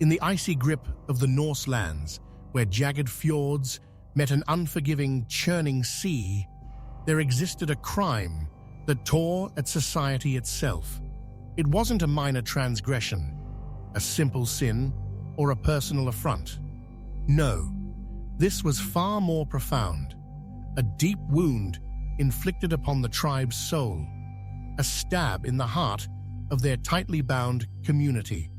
In the icy grip of the Norse lands, where jagged fjords met an unforgiving, churning sea, there existed a crime that tore at society itself. It wasn't a minor transgression, a simple sin, or a personal affront. No, this was far more profound. A deep wound inflicted upon the tribe's soul, a stab in the heart of their tightly bound community.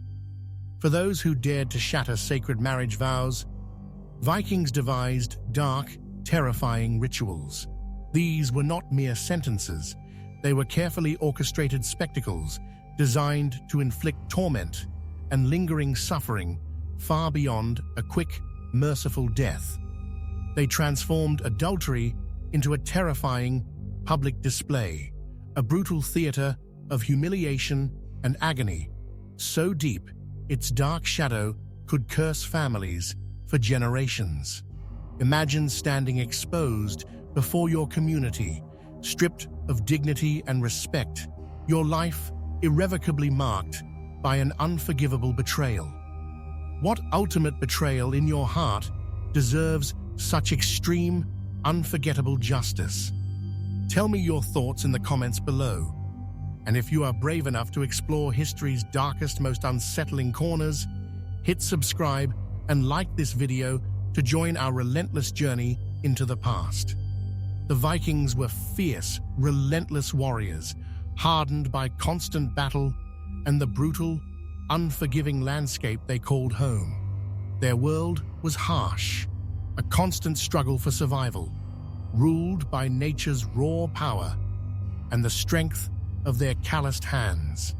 For those who dared to shatter sacred marriage vows, Vikings devised dark, terrifying rituals. These were not mere sentences. They were carefully orchestrated spectacles designed to inflict torment and lingering suffering far beyond a quick, merciful death. They transformed adultery into a terrifying public display, a brutal theater of humiliation and agony, so deep its dark shadow could curse families for generations. Imagine standing exposed before your community, stripped of dignity and respect, your life irrevocably marked by an unforgivable betrayal. What ultimate betrayal in your heart deserves such extreme, unforgettable justice? Tell me your thoughts in the comments below. And if you are brave enough to explore history's darkest, most unsettling corners, hit subscribe and like this video to join our relentless journey into the past. The Vikings were fierce, relentless warriors, hardened by constant battle and the brutal, unforgiving landscape they called home. Their world was harsh, a constant struggle for survival, ruled by nature's raw power and the strength of their calloused hands.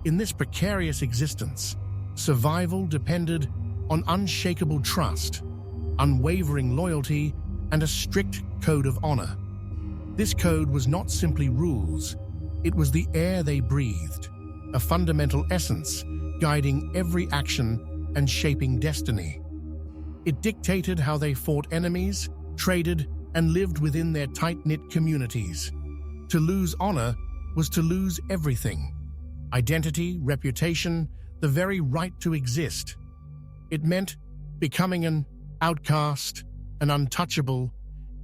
In this precarious existence, survival depended on unshakable trust, unwavering loyalty, and a strict code of honor. This code was not simply rules, it was the air they breathed, a fundamental essence guiding every action and shaping destiny. It dictated how they fought enemies, traded, and lived within their tight-knit communities. To lose honor was to lose everything: identity, reputation, the very right to exist. It meant becoming an outcast, an untouchable,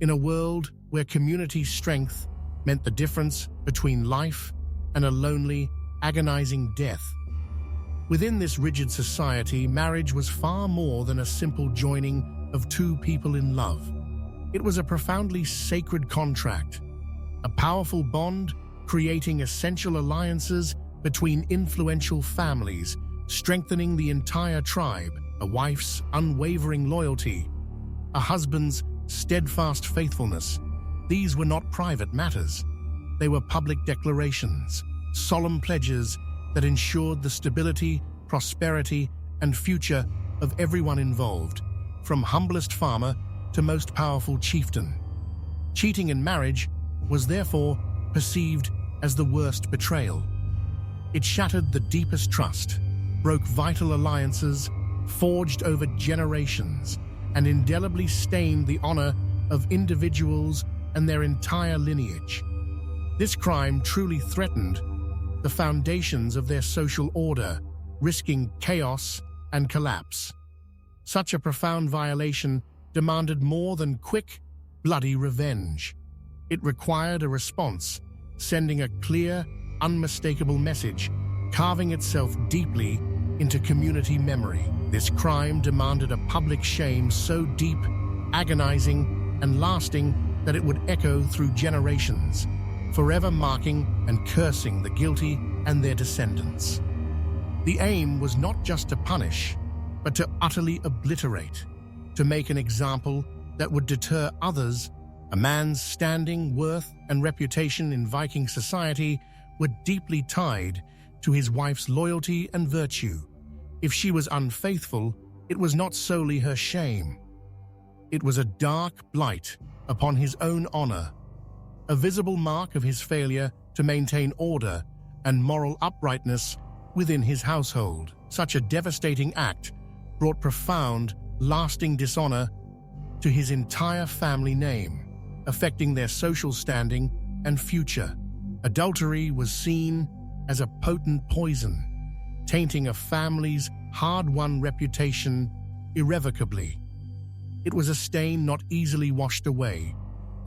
in a world where community strength meant the difference between life and a lonely, agonizing death. Within this rigid society, marriage was far more than a simple joining of two people in love. It was a profoundly sacred contract, a powerful bond creating essential alliances between influential families, strengthening the entire tribe. A wife's unwavering loyalty, a husband's steadfast faithfulness. These were not private matters. They were public declarations, solemn pledges that ensured the stability, prosperity, and future of everyone involved, from humblest farmer to most powerful chieftain. Cheating in marriage was therefore perceived as the worst betrayal. It shattered the deepest trust, broke vital alliances forged over generations, and indelibly stained the honor of individuals and their entire lineage. This crime truly threatened the foundations of their social order, risking chaos and collapse. Such a profound violation demanded more than quick, bloody revenge. It required a response, sending a clear, unmistakable message, carving itself deeply into community memory. This crime demanded a public shame so deep, agonizing, and lasting that it would echo through generations, forever marking and cursing the guilty and their descendants. The aim was not just to punish, but to utterly obliterate, to make an example that would deter others. A man's standing, worth, and reputation in Viking society were deeply tied to his wife's loyalty and virtue. If she was unfaithful, it was not solely her shame. It was a dark blight upon his own honor, a visible mark of his failure to maintain order and moral uprightness within his household. Such a devastating act brought profound, lasting dishonor to his entire family name, affecting their social standing and future. Adultery was seen as a potent poison, tainting a family's hard-won reputation irrevocably. It was a stain not easily washed away,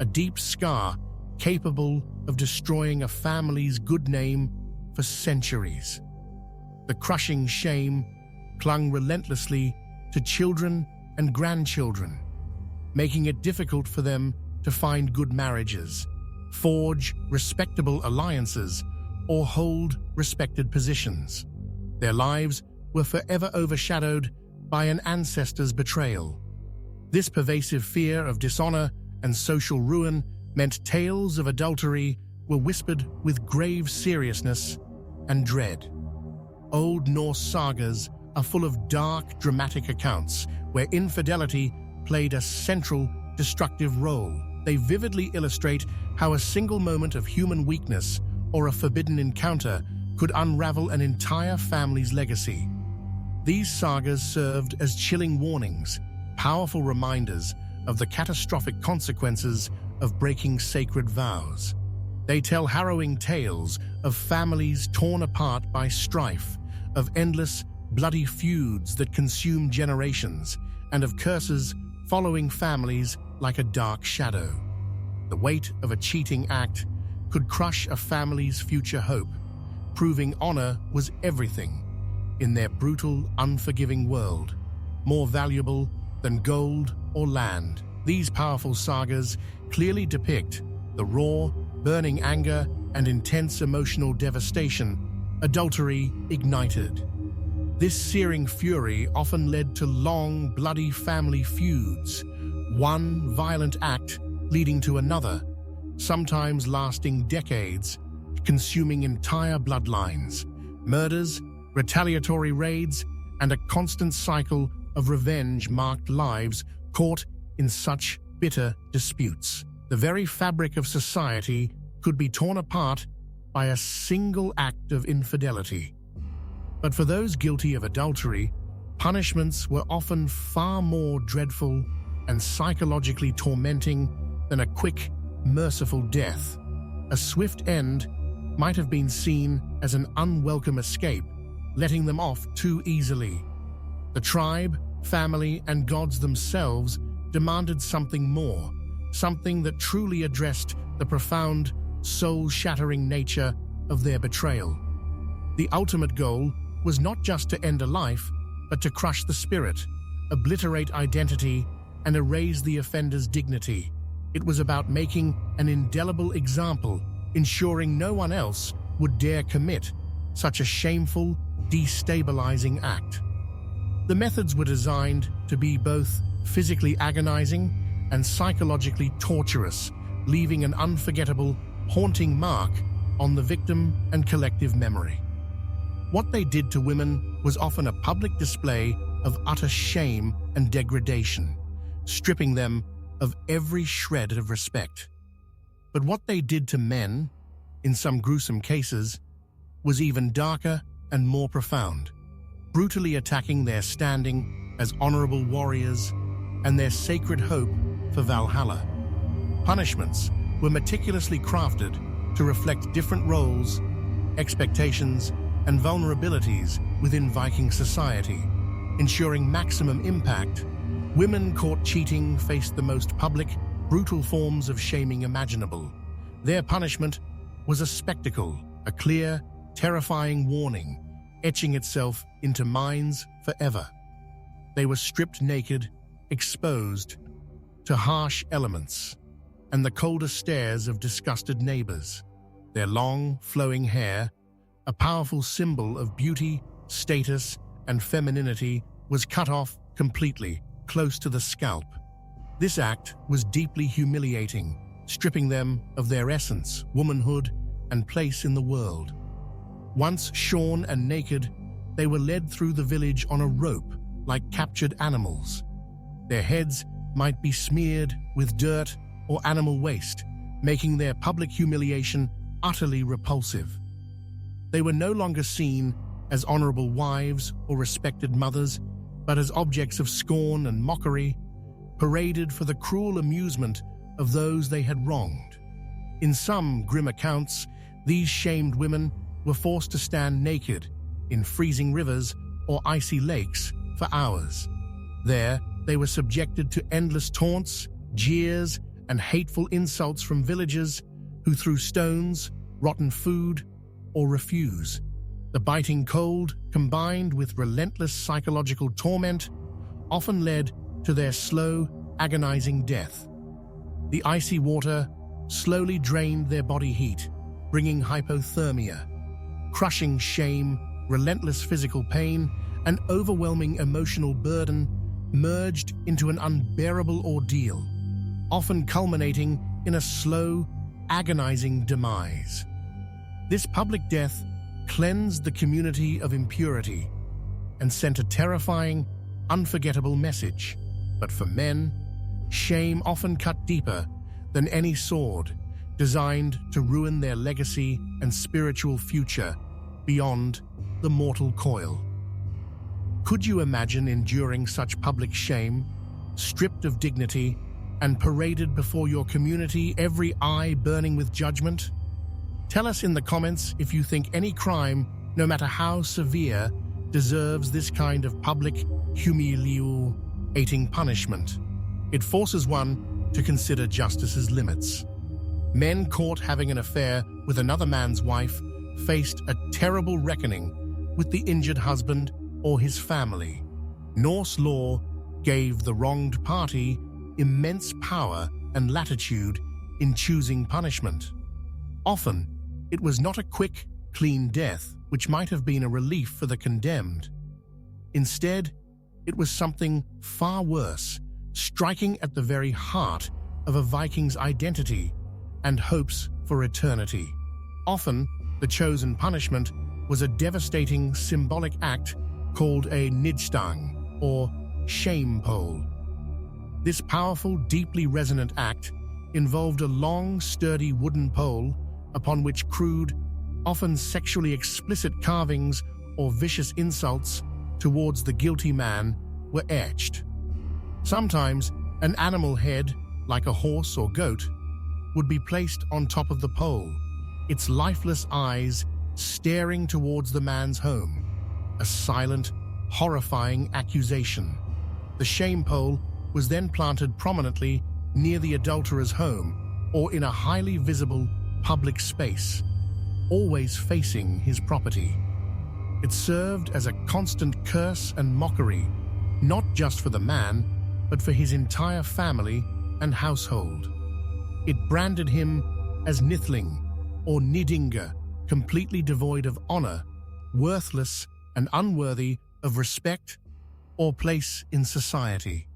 a deep scar capable of destroying a family's good name for centuries. The crushing shame clung relentlessly to children and grandchildren, making it difficult for them to find good marriages, forge respectable alliances, or hold respected positions. Their lives were forever overshadowed by an ancestor's betrayal. This pervasive fear of dishonor and social ruin meant tales of adultery were whispered with grave seriousness and dread. Old Norse sagas are full of dark, dramatic accounts where infidelity played a central, destructive role. They vividly illustrate how a single moment of human weakness or a forbidden encounter could unravel an entire family's legacy. These sagas served as chilling warnings, powerful reminders of the catastrophic consequences of breaking sacred vows. They tell harrowing tales of families torn apart by strife, of endless, bloody feuds that consume generations, and of curses following families like a dark shadow. The weight of a cheating act could crush a family's future hope, proving honor was everything in their brutal, unforgiving world, more valuable than gold or land. These powerful sagas clearly depict the raw, burning anger and intense emotional devastation adultery ignited. This searing fury often led to long, bloody family feuds, one violent act leading to another, sometimes lasting decades, consuming entire bloodlines. Murders, retaliatory raids, and a constant cycle of revenge marked lives caught in such bitter disputes. The very fabric of society could be torn apart by a single act of infidelity. But for those guilty of adultery, punishments were often far more dreadful and psychologically tormenting than a quick, merciful death. A swift end might have been seen as an unwelcome escape, letting them off too easily. The tribe, family, and gods themselves demanded something more, something that truly addressed the profound, soul-shattering nature of their betrayal. The ultimate goal was not just to end a life, but to crush the spirit, obliterate identity, and erase the offender's dignity. It was about making an indelible example, ensuring no one else would dare commit such a shameful, destabilizing act. The methods were designed to be both physically agonizing and psychologically torturous, leaving an unforgettable, haunting mark on the victim and collective memory. What they did to women was often a public display of utter shame and degradation, stripping them of every shred of respect. But what they did to men, in some gruesome cases, was even darker and more profound, brutally attacking their standing as honorable warriors and their sacred hope for Valhalla. Punishments were meticulously crafted to reflect different roles, expectations, and vulnerabilities within Viking society, ensuring maximum impact. Women caught cheating faced the most public, brutal forms of shaming imaginable. Their punishment was a spectacle, a clear, terrifying warning, etching itself into minds forever. They were stripped naked, exposed to harsh elements and the colder stares of disgusted neighbors. Their long, flowing hair, a powerful symbol of beauty, status, and femininity, was cut off completely, close to the scalp. This act was deeply humiliating, stripping them of their essence, womanhood, and place in the world. Once shorn and naked, they were led through the village on a rope like captured animals. Their heads might be smeared with dirt or animal waste, making their public humiliation utterly repulsive. They were no longer seen as honorable wives or respected mothers, but as objects of scorn and mockery, paraded for the cruel amusement of those they had wronged. In some grim accounts, these shamed women were forced to stand naked in freezing rivers or icy lakes for hours. There, they were subjected to endless taunts, jeers, and hateful insults from villagers who threw stones, rotten food, or refuse. The biting cold, combined with relentless psychological torment, often led to their slow, agonizing death. The icy water slowly drained their body heat, bringing hypothermia. Crushing shame, relentless physical pain, and overwhelming emotional burden merged into an unbearable ordeal, often culminating in a slow, agonizing demise. This public death cleansed the community of impurity and sent a terrifying, unforgettable message. But for men, shame often cut deeper than any sword, designed to ruin their legacy and spiritual future beyond the mortal coil. Could you imagine enduring such public shame, stripped of dignity, and paraded before your community, every eye burning with judgment? Tell us in the comments if you think any crime, no matter how severe, deserves this kind of public, humiliating punishment. It forces one to consider justice's limits. Men caught having an affair with another man's wife faced a terrible reckoning with the injured husband or his family. Norse law gave the wronged party immense power and latitude in choosing punishment. Often, it was not a quick, clean death, which might have been a relief for the condemned. Instead, it was something far worse, striking at the very heart of a Viking's identity and hopes for eternity. Often, the chosen punishment was a devastating symbolic act called a nidstang, or shame pole. This powerful, deeply resonant act involved a long, sturdy wooden pole upon which crude, often sexually explicit carvings or vicious insults towards the guilty man were etched. Sometimes, an animal head, like a horse or goat, would be placed on top of the pole, its lifeless eyes staring towards the man's home, a silent, horrifying accusation. The shame pole was then planted prominently near the adulterer's home or in a highly visible public space, always facing his property. It served as a constant curse and mockery, not just for the man, but for his entire family and household. It branded him as nithling or nidinga, completely devoid of honor, worthless and unworthy of respect or place in society.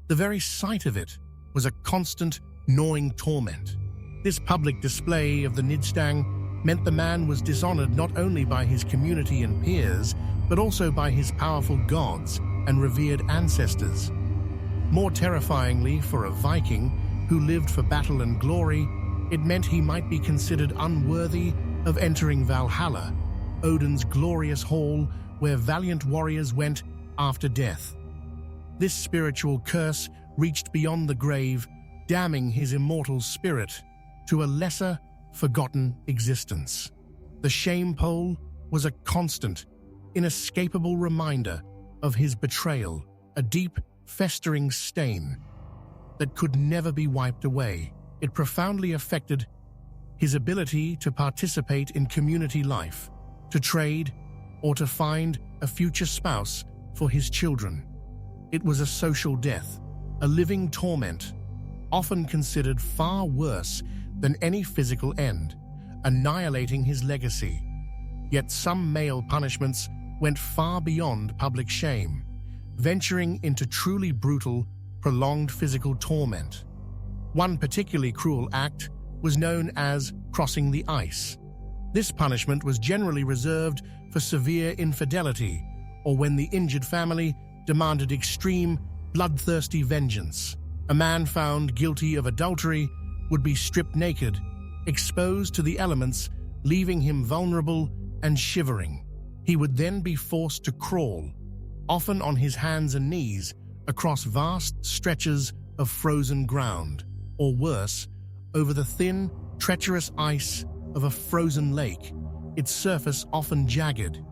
The very sight of it was a constant, gnawing torment. This public display of the nidstang meant the man was dishonored not only by his community and peers, but also by his powerful gods and revered ancestors. More terrifyingly for a Viking who lived for battle and glory, it meant he might be considered unworthy of entering Valhalla, Odin's glorious hall where valiant warriors went after death. This spiritual curse reached beyond the grave, damning his immortal spirit to a lesser, forgotten existence. The shame pole was a constant, inescapable reminder of his betrayal, a deep, festering stain that could never be wiped away. It profoundly affected his ability to participate in community life, to trade, or to find a future spouse for his children. It was a social death, a living torment, often considered far worse than any physical end, annihilating his legacy. Yet some male punishments went far beyond public shame, venturing into truly brutal, prolonged physical torment. One particularly cruel act was known as crossing the ice. This punishment was generally reserved for severe infidelity or when the injured family demanded extreme, bloodthirsty vengeance. A man found guilty of adultery would be stripped naked, exposed to the elements, leaving him vulnerable and shivering. He would then be forced to crawl, often on his hands and knees, across vast stretches of frozen ground, or worse, over the thin, treacherous ice of a frozen lake, its surface often jagged.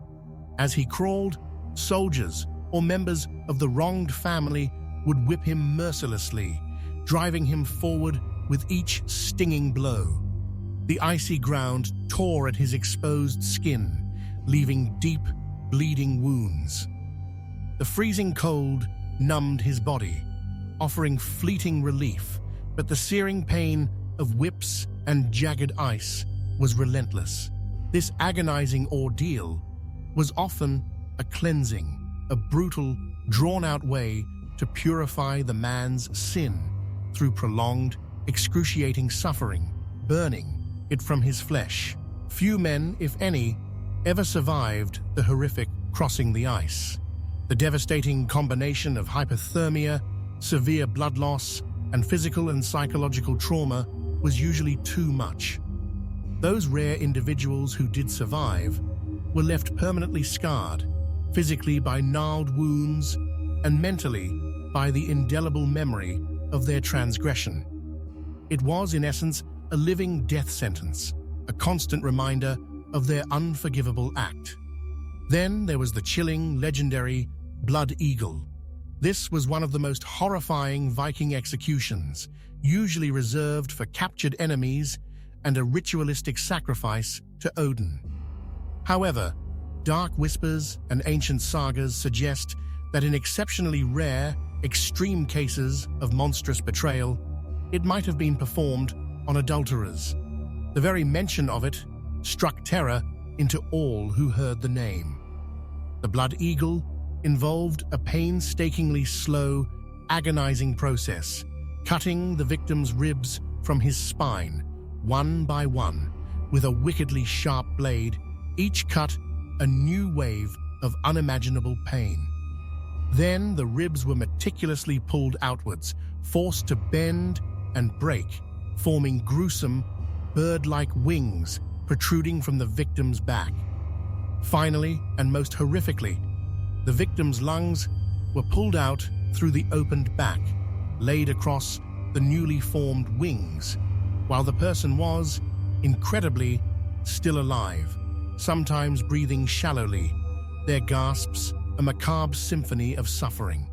As he crawled, Soldiers or members of the wronged family would whip him mercilessly, driving him forward with each stinging blow. The icy ground tore at his exposed skin, leaving deep, bleeding wounds. The freezing cold numbed his body, offering fleeting relief, but the searing pain of whips and jagged ice was relentless. This agonizing ordeal was often a cleansing, a brutal, drawn-out way to purify the man's sin through prolonged, excruciating suffering, burning it from his flesh. Few men, if any, ever survived the horrific crossing the ice. The devastating combination of hypothermia, severe blood loss, and physical and psychological trauma was usually too much. Those rare individuals who did survive were left permanently scarred, physically by gnarled wounds and mentally by the indelible memory of their transgression. It was, in essence, a living death sentence, a constant reminder of their unforgivable act. Then there was the chilling, legendary Blood Eagle. This was one of the most horrifying Viking executions, usually reserved for captured enemies and a ritualistic sacrifice to Odin. However, dark whispers and ancient sagas suggest that in exceptionally rare, extreme cases of monstrous betrayal, it might have been performed on adulterers. The very mention of it struck terror into all who heard the name. The Blood Eagle involved a painstakingly slow, agonizing process, cutting the victim's ribs from his spine, one by one, with a wickedly sharp blade, each cut a new wave of unimaginable pain. Then the ribs were meticulously pulled outwards, forced to bend and break, forming gruesome, bird-like wings protruding from the victim's back. Finally, and most horrifically, the victim's lungs were pulled out through the opened back, laid across the newly formed wings, while the person was, incredibly, still alive, sometimes breathing shallowly, their gasps a macabre symphony of suffering.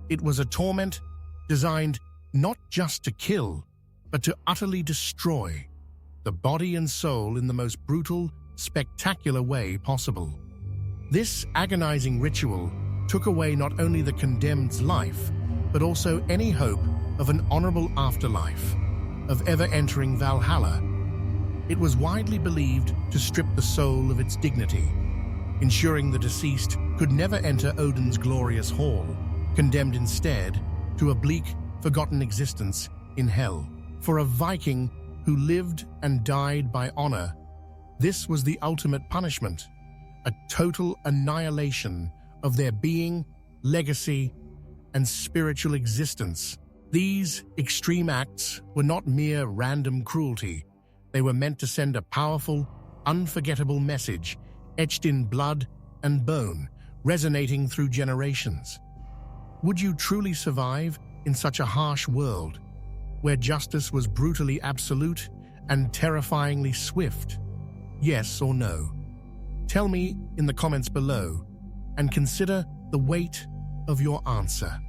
It was a torment designed not just to kill, but to utterly destroy the body and soul in the most brutal, spectacular way possible. This agonizing ritual took away not only the condemned's life, but also any hope of an honorable afterlife, of ever entering Valhalla. It was widely believed to strip the soul of its dignity, ensuring the deceased could never enter Odin's glorious hall, condemned instead to a bleak, forgotten existence in hell. For a Viking who lived and died by honor, this was the ultimate punishment, a total annihilation of their being, legacy, and spiritual existence. These extreme acts were not mere random cruelty. They were meant to send a powerful, unforgettable message, etched in blood and bone, resonating through generations. Would you truly survive in such a harsh world, where justice was brutally absolute and terrifyingly swift? Yes or no? Tell me in the comments below, and consider the weight of your answer.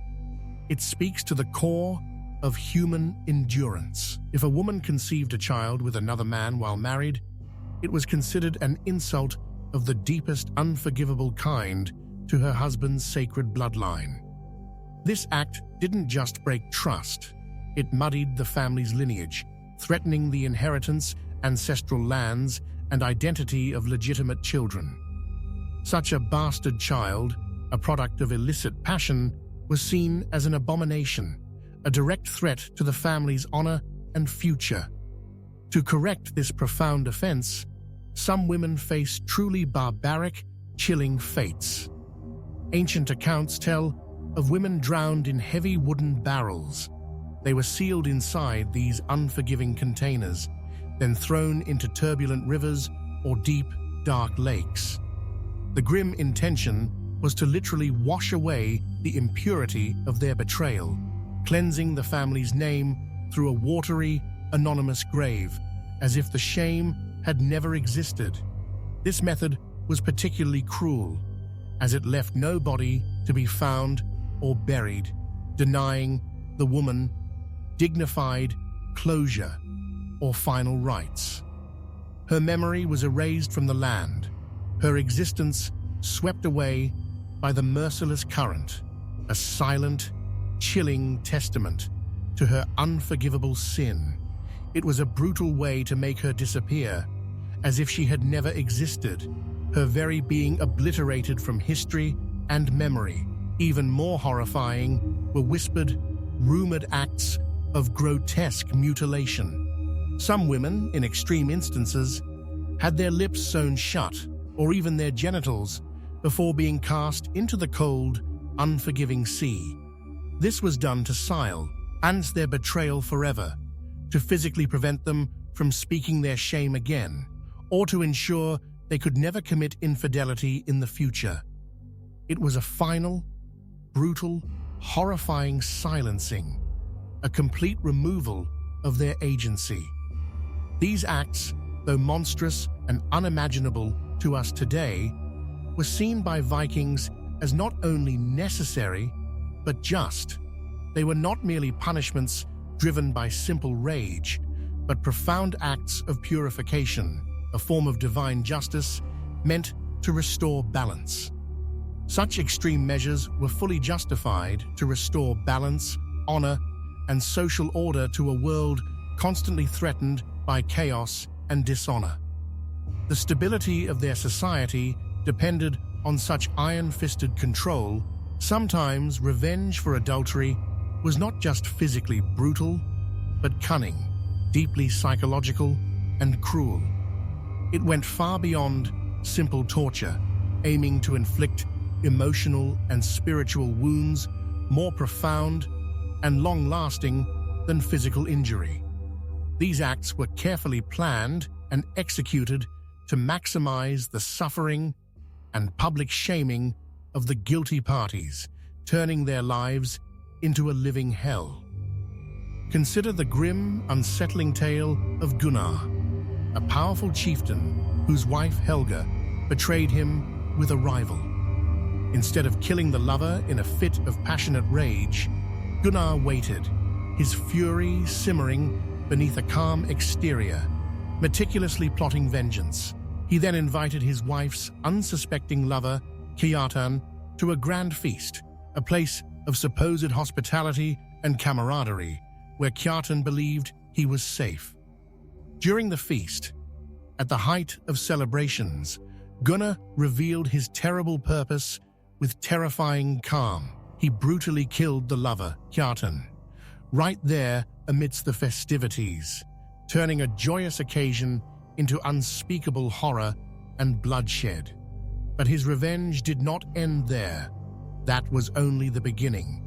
It speaks to the core of human endurance. If a woman conceived a child with another man while married, it was considered an insult of the deepest unforgivable kind to her husband's sacred bloodline. This act didn't just break trust, it muddied the family's lineage, threatening the inheritance, ancestral lands, and identity of legitimate children. Such a bastard child, a product of illicit passion, was seen as an abomination, a direct threat to the family's honor and future. To correct this profound offense, some women face truly barbaric, chilling fates. Ancient accounts tell of women drowned in heavy wooden barrels. They were sealed inside these unforgiving containers, then thrown into turbulent rivers or deep, dark lakes. The grim intention was to literally wash away the impurity of their betrayal, cleansing the family's name through a watery, anonymous grave, as if the shame had never existed. This method was particularly cruel, as it left no body to be found or buried, denying the woman dignified closure or final rites. Her memory was erased from the land, her existence swept away by the merciless current, a silent, chilling testament to her unforgivable sin. It was a brutal way to make her disappear, as if she had never existed, her very being obliterated from history and memory. Even more horrifying were whispered, rumored acts of grotesque mutilation. Some women, in extreme instances, had their lips sewn shut, or even their genitals, before being cast into the cold, unforgiving sea. This was done to silence their betrayal forever, to physically prevent them from speaking their shame again, or to ensure they could never commit infidelity in the future. It was a final, brutal, horrifying silencing, a complete removal of their agency. These acts, though monstrous and unimaginable to us today, were seen by Vikings as not only necessary, but just. They were not merely punishments driven by simple rage, but profound acts of purification, a form of divine justice meant to restore balance. Such extreme measures were fully justified to restore balance, honor, and social order to a world constantly threatened by chaos and dishonor. The stability of their society depended on such iron-fisted control. Sometimes revenge for adultery was not just physically brutal, but cunning, deeply psychological, and cruel. It went far beyond simple torture, aiming to inflict emotional and spiritual wounds more profound and long-lasting than physical injury. These acts were carefully planned and executed to maximize the suffering and public shaming of the guilty parties, turning their lives into a living hell. Consider the grim, unsettling tale of Gunnar, a powerful chieftain whose wife Helga betrayed him with a rival. Instead of killing the lover in a fit of passionate rage, Gunnar waited, his fury simmering beneath a calm exterior, meticulously plotting vengeance. He then invited his wife's unsuspecting lover, Kjartan, to a grand feast, a place of supposed hospitality and camaraderie, where Kjartan believed he was safe. During the feast, at the height of celebrations, Gunnar revealed his terrible purpose with terrifying calm. He brutally killed the lover, Kjartan, right there amidst the festivities, turning a joyous occasion into unspeakable horror and bloodshed. But his revenge did not end there. That was only the beginning.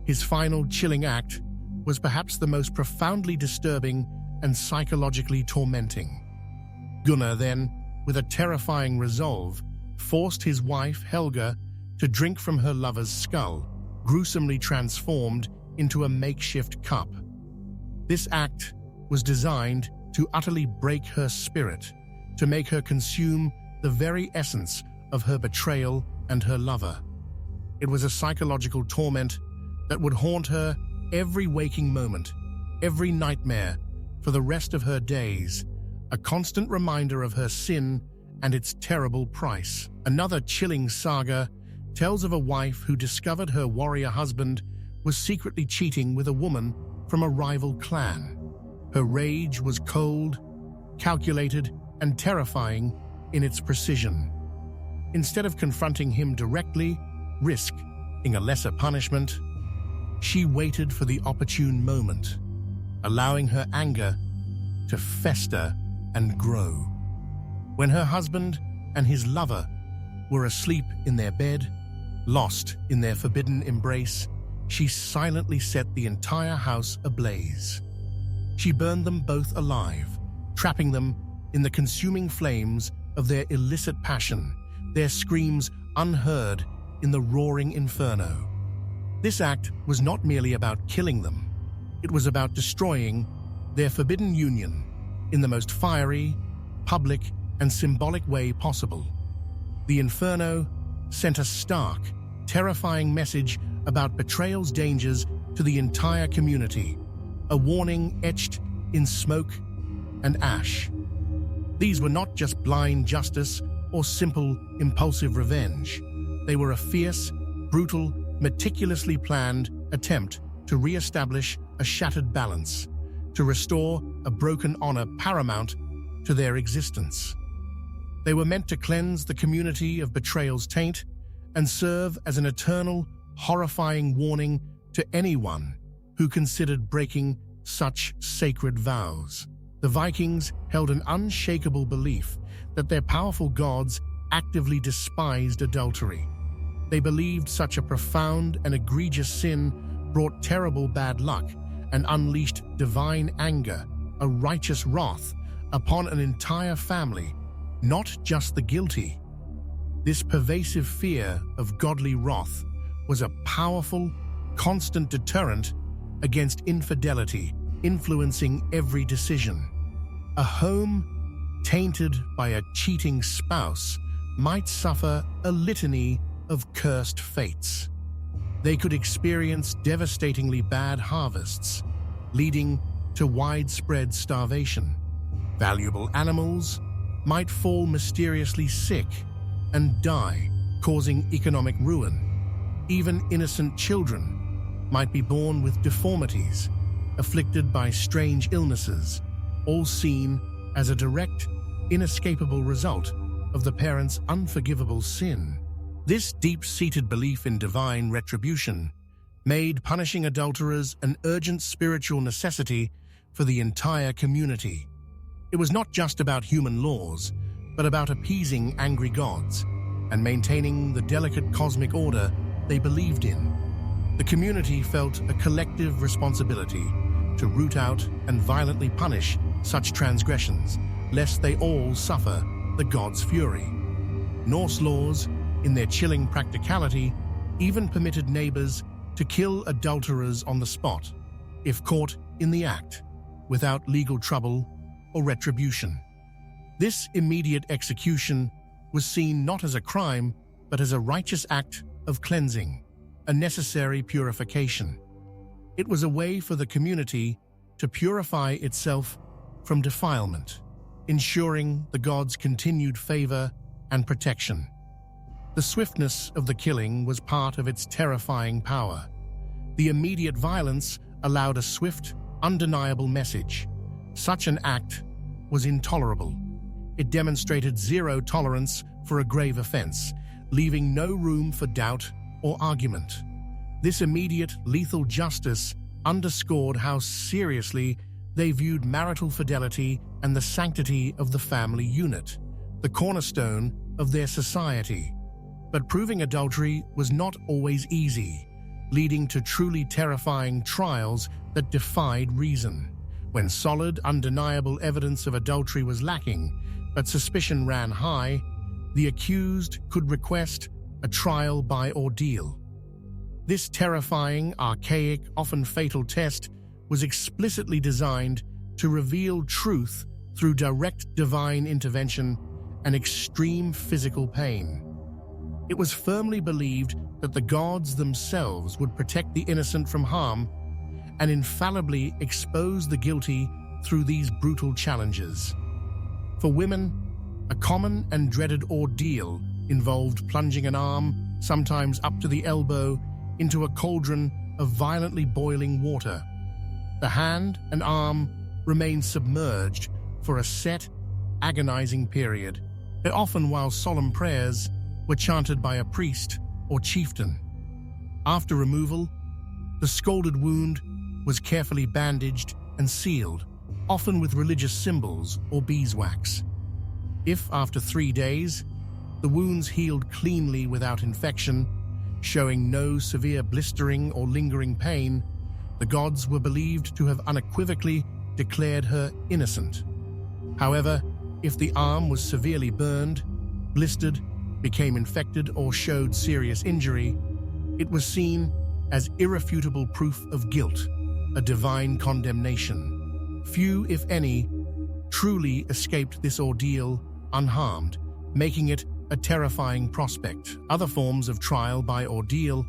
His final chilling act was perhaps the most profoundly disturbing and psychologically tormenting. Gunnar then, with a terrifying resolve, forced his wife, Helga, to drink from her lover's skull, gruesomely transformed into a makeshift cup. This act was designed to utterly break her spirit, to make her consume the very essence of her betrayal and her lover. It was a psychological torment that would haunt her every waking moment, every nightmare, for the rest of her days, a constant reminder of her sin and its terrible price. Another chilling saga tells of a wife who discovered her warrior husband was secretly cheating with a woman from a rival clan. Her rage was cold, calculated, and terrifying in its precision. Instead of confronting him directly, risking a lesser punishment, she waited for the opportune moment, allowing her anger to fester and grow. When her husband and his lover were asleep in their bed, lost in their forbidden embrace, she silently set the entire house ablaze. She burned them both alive, trapping them in the consuming flames of their illicit passion, their screams unheard in the roaring inferno. This act was not merely about killing them, it was about destroying their forbidden union in the most fiery, public, and symbolic way possible. The inferno sent a stark, terrifying message about betrayal's dangers to the entire community, a warning etched in smoke and ash. These were not just blind justice or simple, impulsive revenge. They were a fierce, brutal, meticulously planned attempt to re-establish a shattered balance, to restore a broken honor paramount to their existence. They were meant to cleanse the community of betrayal's taint and serve as an eternal, horrifying warning to anyone who considered breaking such sacred vows. The Vikings held an unshakable belief that their powerful gods actively despised adultery. They believed such a profound and egregious sin brought terrible bad luck and unleashed divine anger, a righteous wrath upon an entire family, not just the guilty. This pervasive fear of godly wrath was a powerful, constant deterrent against infidelity, influencing every decision. A home tainted by a cheating spouse might suffer a litany of cursed fates. They could experience devastatingly bad harvests, leading to widespread starvation. Valuable animals might fall mysteriously sick and die, causing economic ruin. Even innocent children might be born with deformities, afflicted by strange illnesses, all seen as a direct, inescapable result of the parents' unforgivable sin. This deep-seated belief in divine retribution made punishing adulterers an urgent spiritual necessity for the entire community. It was not just about human laws, but about appeasing angry gods and maintaining the delicate cosmic order they believed in. The community felt a collective responsibility to root out and violently punish such transgressions, lest they all suffer the gods' fury. Norse laws, in their chilling practicality, even permitted neighbors to kill adulterers on the spot, if caught in the act, without legal trouble or retribution. This immediate execution was seen not as a crime, but as a righteous act of cleansing, a necessary purification. It was a way for the community to purify itself from defilement, ensuring the gods' continued favor and protection. The swiftness of the killing was part of its terrifying power. The immediate violence allowed a swift, undeniable message. Such an act was intolerable. It demonstrated zero tolerance for a grave offense, leaving no room for doubt or argument. This immediate, lethal justice underscored how seriously they viewed marital fidelity and the sanctity of the family unit, the cornerstone of their society. But proving adultery was not always easy, leading to truly terrifying trials that defied reason. When solid, undeniable evidence of adultery was lacking, but suspicion ran high, the accused could request a trial by ordeal. This terrifying, archaic, often fatal test was explicitly designed to reveal truth through direct divine intervention and extreme physical pain. It was firmly believed that the gods themselves would protect the innocent from harm and infallibly expose the guilty through these brutal challenges. For women, a common and dreaded ordeal involved plunging an arm, sometimes up to the elbow, into a cauldron of violently boiling water. The hand and arm remained submerged for a set, agonizing period, often while solemn prayers were chanted by a priest or chieftain. After removal, the scalded wound was carefully bandaged and sealed, often with religious symbols or beeswax. If, after 3 days, the wounds healed cleanly without infection, showing no severe blistering or lingering pain, the gods were believed to have unequivocally declared her innocent. However, if the arm was severely burned, blistered, became infected, or showed serious injury, it was seen as irrefutable proof of guilt, a divine condemnation. Few, if any, truly escaped this ordeal unharmed, making it a terrifying prospect. Other forms of trial by ordeal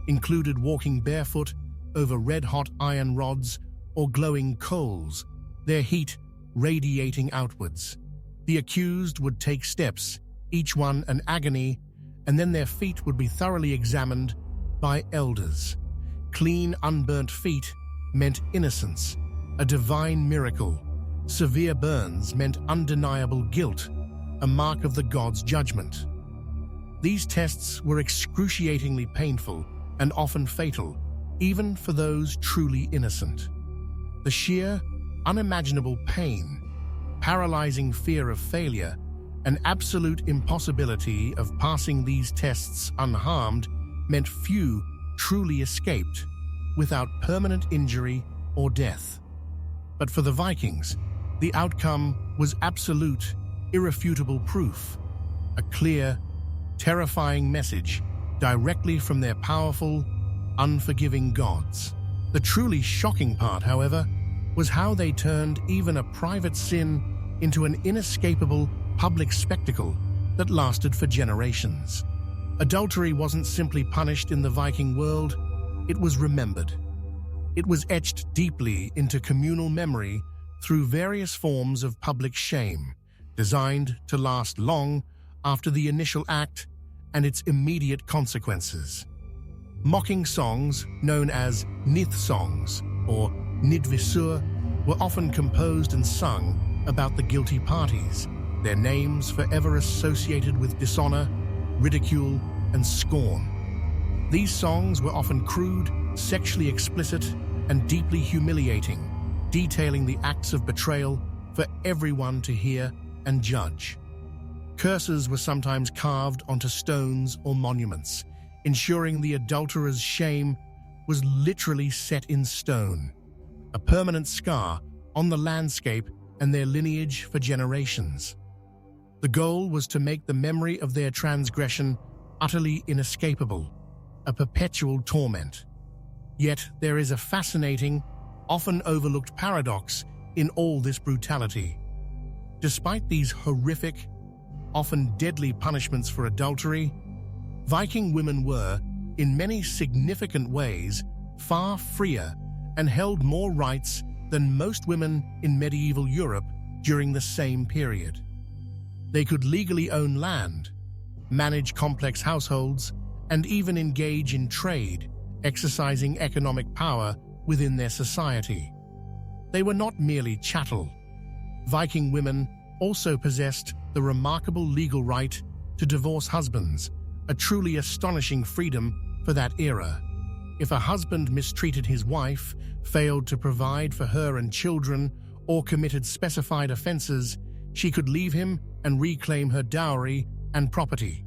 included walking barefoot over red-hot iron rods or glowing coals, their heat radiating outwards. The accused would take steps, each one an agony, and then their feet would be thoroughly examined by elders. Clean, unburnt feet meant innocence, a divine miracle. Severe burns meant undeniable guilt, a mark of the gods' judgment. These tests were excruciatingly painful and often fatal, even for those truly innocent. The sheer, unimaginable pain, paralyzing fear of failure, and absolute impossibility of passing these tests unharmed meant few truly escaped without permanent injury or death. But for the Vikings, the outcome was absolute, irrefutable proof, a clear, terrifying message directly from their powerful, unforgiving gods. The truly shocking part, however, was how they turned even a private sin into an inescapable public spectacle that lasted for generations. Adultery wasn't simply punished in the Viking world, it was remembered. It was etched deeply into communal memory through various forms of public shame, designed to last long after the initial act and its immediate consequences. Mocking songs, known as nidstang or nidvisur, were often composed and sung about the guilty parties, their names forever associated with dishonor, ridicule, and scorn. These songs were often crude, sexually explicit, and deeply humiliating, detailing the acts of betrayal for everyone to hear and judge. Curses were sometimes carved onto stones or monuments, ensuring the adulterer's shame was literally set in stone, a permanent scar on the landscape and their lineage for generations. The goal was to make the memory of their transgression utterly inescapable, a perpetual torment. Yet there is a fascinating, often overlooked paradox in all this brutality. Despite these horrific, often deadly punishments for adultery, Viking women were, in many significant ways, far freer and held more rights than most women in medieval Europe during the same period. They could legally own land, manage complex households, and even engage in trade, exercising economic power within their society. They were not merely chattel. Viking women also possessed the remarkable legal right to divorce husbands, a truly astonishing freedom for that era. If a husband mistreated his wife, failed to provide for her and children, or committed specified offenses, she could leave him and reclaim her dowry and property.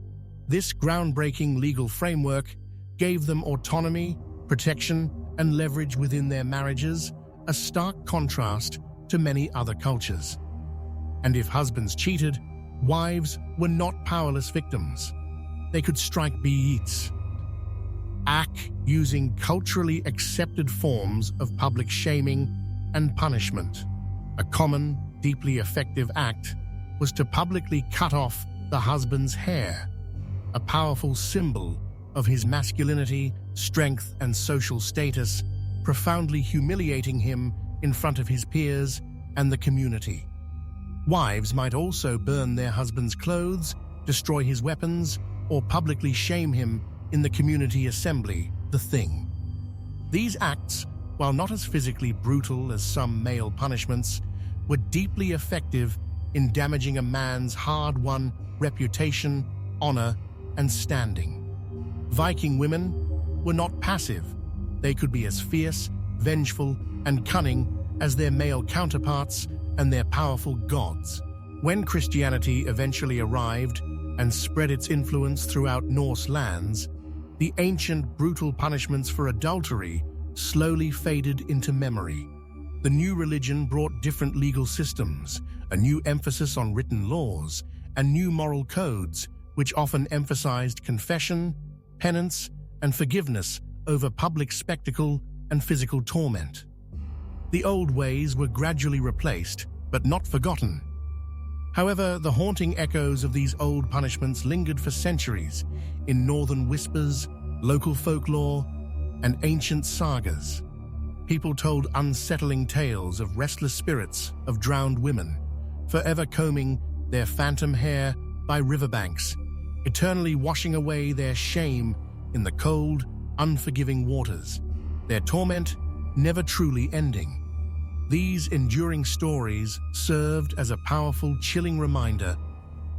This groundbreaking legal framework gave them autonomy, protection, and leverage within their marriages, a stark contrast to many other cultures. And if husbands cheated, wives were not powerless victims. They could strike beats, using culturally accepted forms of public shaming and punishment. A common, deeply effective act was to publicly cut off the husband's hair, a powerful symbol of his masculinity, strength, and social status, profoundly humiliating him in front of his peers and the community. Wives might also burn their husband's clothes, destroy his weapons, or publicly shame him in the community assembly, the Thing. These acts, while not as physically brutal as some male punishments, were deeply effective in damaging a man's hard-won reputation, honor, and standing. Viking women were not passive. They could be as fierce, vengeful, and cunning as their male counterparts and their powerful gods. When Christianity eventually arrived and spread its influence throughout Norse lands, the ancient brutal punishments for adultery slowly faded into memory. The new religion brought different legal systems, a new emphasis on written laws, and new moral codes, which often emphasized confession, penance, and forgiveness over public spectacle and physical torment. The old ways were gradually replaced, but not forgotten. However, the haunting echoes of these old punishments lingered for centuries in northern whispers, local folklore, and ancient sagas. People told unsettling tales of restless spirits of drowned women, forever combing their phantom hair by riverbanks, eternally washing away their shame in the cold, unforgiving waters, their torment never truly ending. These enduring stories served as a powerful, chilling reminder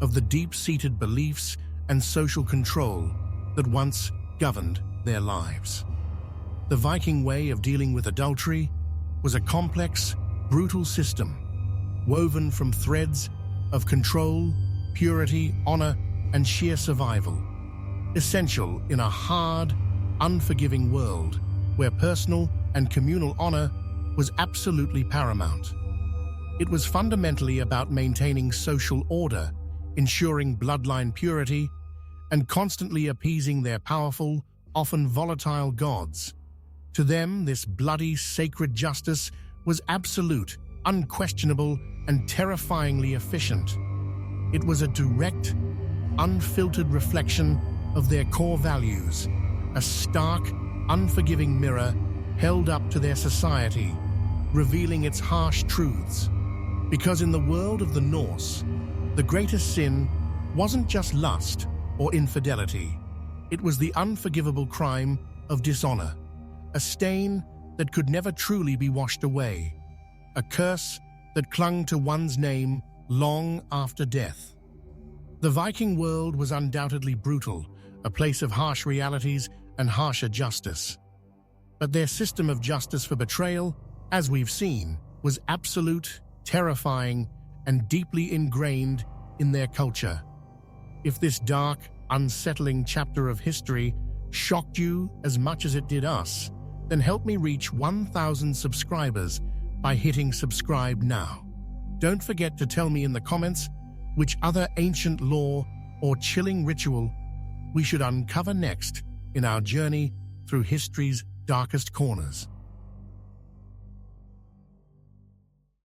of the deep-seated beliefs and social control that once governed their lives. The Viking way of dealing with adultery was a complex, brutal system, woven from threads of control, purity, honor, and sheer survival, essential in a hard, unforgiving world where personal and communal honor was absolutely paramount. It was fundamentally about maintaining social order, ensuring bloodline purity, and constantly appeasing their powerful, often volatile gods. To them, this bloody, sacred justice was absolute, unquestionable, and terrifyingly efficient. It was a direct, unfiltered reflection of their core values, a stark, unforgiving mirror held up to their society, revealing its harsh truths. Because in the world of the Norse, the greatest sin wasn't just lust or infidelity. It was the unforgivable crime of dishonor, a stain that could never truly be washed away, a curse that clung to one's name long after death. The Viking world was undoubtedly brutal, a place of harsh realities and harsher justice. But their system of justice for betrayal, as we've seen, was absolute, terrifying, and deeply ingrained in their culture. If this dark, unsettling chapter of history shocked you as much as it did us, then help me reach 1,000 subscribers by hitting subscribe now. Don't forget to tell me in the comments which other ancient lore or chilling ritual we should uncover next in our journey through history's darkest corners.